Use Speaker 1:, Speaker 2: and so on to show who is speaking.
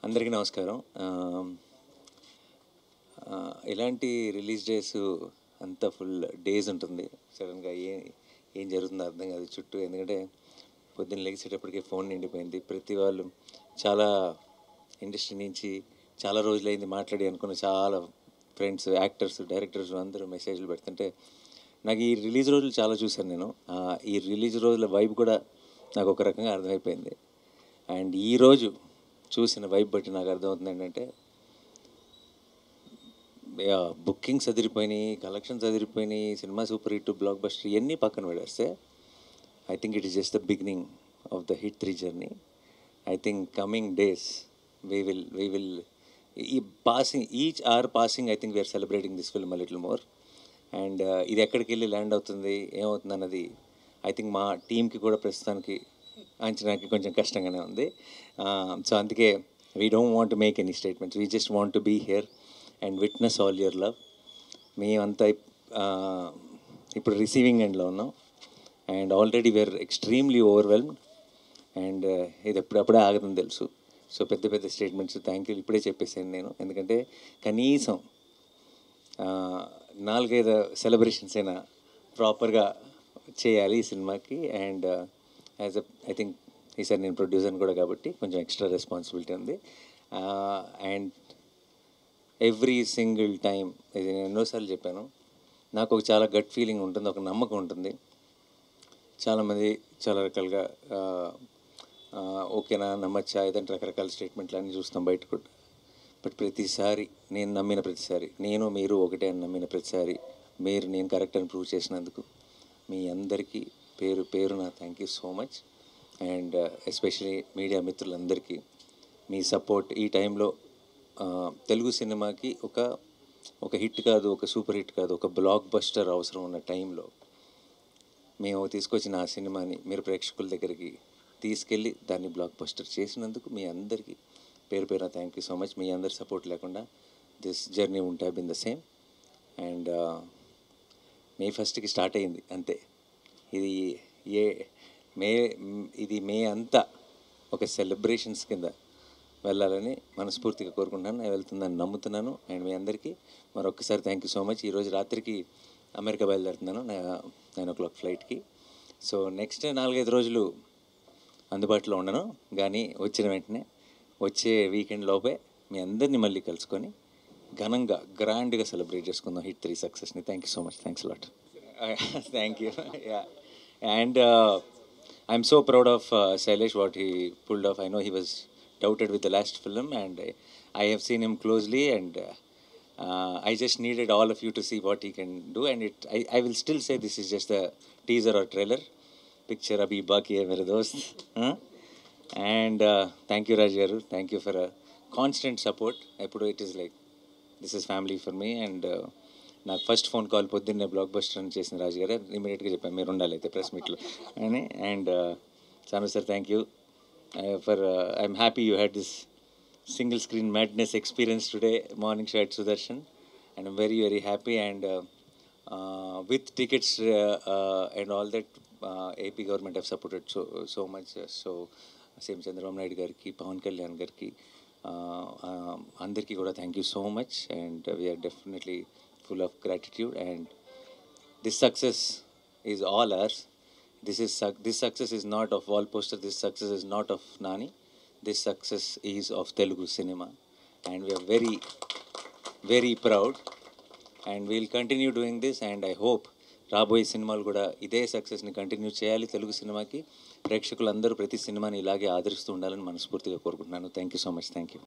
Speaker 1: అందరికీ నమస్కారం. ఇలాంటి రిలీజ్ డేస్ అంతా ఫుల్ డేస్ ఉంటుంది. సడన్గా ఏం జరుగుతుందో అర్థం కాదు చుట్టూ. ఎందుకంటే పొద్దున్న లెగిసేటప్పటికే ఫోన్ నిండిపోయింది. ప్రతి వాళ్ళు చాలా ఇండస్ట్రీ నుంచి చాలా రోజులైంది మాట్లాడి అనుకున్న చాలా ఫ్రెండ్స్, యాక్టర్స్, డైరెక్టర్స్ అందరూ మెసేజ్లు పెడుతుంటే నాకు ఈ రిలీజ్ రోజులు చాలా చూశాను నేను. ఈ రిలీజ్ రోజుల వైబ్ కూడా నాకు ఒక రకంగా అర్థమైపోయింది. అండ్ ఈరోజు చూసిన వైబ్ బట్టి నాకు అర్థమవుతుంది ఏంటంటే, బుకింగ్స్ అదిరిపోయినాయి, కలెక్షన్స్ అదిరిపోయినాయి, సినిమా సూపర్ హిట్, బ్లాక్ బస్టర్ ఇవన్నీ పక్కన పెడేస్తే I think it is just the beginning of the hit 3 journey. I think coming days we will ఈ passing each or passing I think we're celebrating this film a little more. And ఇది ఎక్కడికి వెళ్ళి land అవుతుంది, ఏమవుతుంది అన్నది I think మా టీంకి కూడా ప్రస్తుతానికి అంచనాకి కొంచెం కష్టంగానే ఉంది. సో అందుకే we don't want to make any statements, we just want to be here and witness all your love. మేమంతా ఇప్పుడు రిసీవింగ్ ఎండ్లో ఉన్నాం and already we're extremely overwhelmed. And ఇది ఎప్పుడప్పుడే ఆగదని తెలుసు. సో పెద్ద పెద్ద స్టేట్మెంట్స్ థ్యాంక్ యూ ఇప్పుడే చెప్పేసాను నేను. ఎందుకంటే కనీసం 4-5 సెలబ్రేషన్స్ అయినా ప్రాపర్గా చేయాలి ఈ సినిమాకి. అండ్ యాజ్ ఐ థింక్ ఈసారి నేను ప్రొడ్యూసర్ని కూడా కాబట్టి కొంచెం ఎక్స్ట్రా రెస్పాన్సిబిలిటీ ఉంది. అండ్ ఎవ్రీ సింగిల్ టైం, ఇది నేను ఎన్నోసార్లు చెప్పాను, నాకు ఒక చాలా గట్ ఫీలింగ్ ఉంటుంది, ఒక నమ్మకం ఉంటుంది. చాలామంది చాలా రకాలుగా ఓకేనా, నమ్మచ్చా, ఏదంటే రకరకాల స్టేట్మెంట్లు అన్నీ చూస్తాం బయట కూడా. బట్ ప్రతిసారి నేను నమ్మిన ప్రతిసారి, నేను మీరు ఒకటే అని నమ్మిన ప్రతిసారి మీరు నేను కరెక్ట్ అని ప్రూవ్ చేసినందుకు మీ అందరికీ పేరు పేరున thank you so much. And especially media మిత్రులందరికీ మీ సపోర్ట్ ఈ టైంలో తెలుగు సినిమాకి ఒక హిట్ కాదు, ఒక సూపర్ హిట్ కాదు, ఒక బ్లాక్ బస్టర్ అవసరం ఉన్న టైంలో మేము తీసుకొచ్చిన ఆ సినిమాని మీరు ప్రేక్షకుల దగ్గరికి తీసుకెళ్ళి దాన్ని బ్లాక్ బస్టర్ చేసినందుకు మీ అందరికీ పేరు పేరున థ్యాంక్ యూ సో మచ్. మీ అందరి సపోర్ట్ లేకుండా this journey won't have been the same. And May 1కి స్టార్ట్ అయింది అంతే. ఇది మే అంతా ఒక సెలబ్రేషన్స్ కింద వెళ్ళాలని మనస్ఫూర్తిగా కోరుకుంటున్నాను. నేను వెళ్తుందని నమ్ముతున్నాను. అండ్ మీ అందరికీ మరొకసారి థ్యాంక్ యూ సో మచ్. ఈరోజు రాత్రికి అమెరికా బయలుదేరుతున్నాను 9 o'clock ఫ్లైట్కి. సో నెక్స్ట్ 4-5 రోజులు అందుబాటులో ఉండను, కానీ వచ్చిన వెంటనే వచ్చే వీకెండ్ లోపే మీ అందరినీ మళ్ళీ కలుసుకొని ఘనంగా గ్రాండ్గా సెలబ్రేట్ చేసుకుందాం హిట్ 3 సక్సెస్ని. Thank you so much. Thanks lot. Thank you. Yeah. And I'm so proud of Shailesh, what he pulled off. I know he was doubted with the last film and I have seen him closely and I just needed all of you to see what he can do. And I will still say this is just a teaser or trailer. Picture abhi baki hai mere dost. And thank you Raj garu, thank you for a constant support. Eppudu it is like this is family for me. And నాకు first phone call పొద్దున్నే block buster అని చేసిన రాజు గారు ఇమీడియట్గా చెప్పాను మీరు ఉండాలి అయితే ప్రెస్ మీట్లో అని. And Chanu sir thank you for I'm happy you had this single screen madness experience today morning show at Sudarshan, and I'm very very happy. And with tickets and all that AP government have supported so much. So same Chandrababu Naidu gariki, Pawan Kalyan gariki, andarki kuda thank you so much. And we are definitely full of gratitude. And this success is all ours. This success is not of wall poster, this success is not of Nani, this success is of Telugu cinema. And we are very very proud and we'll continue doing this. And I hope రాబోయే సినిమాలు కూడా ఇదే సక్సెస్ని continue చేయాలి. తెలుగు సినిమాకి ప్రేక్షకులందరూ ప్రతి సినిమాని ఇలాగే ఆదరిస్తూ ఉండాలని మనస్ఫూర్తిగా కోరుకుంటున్నాను. Thank you so much. Thank you.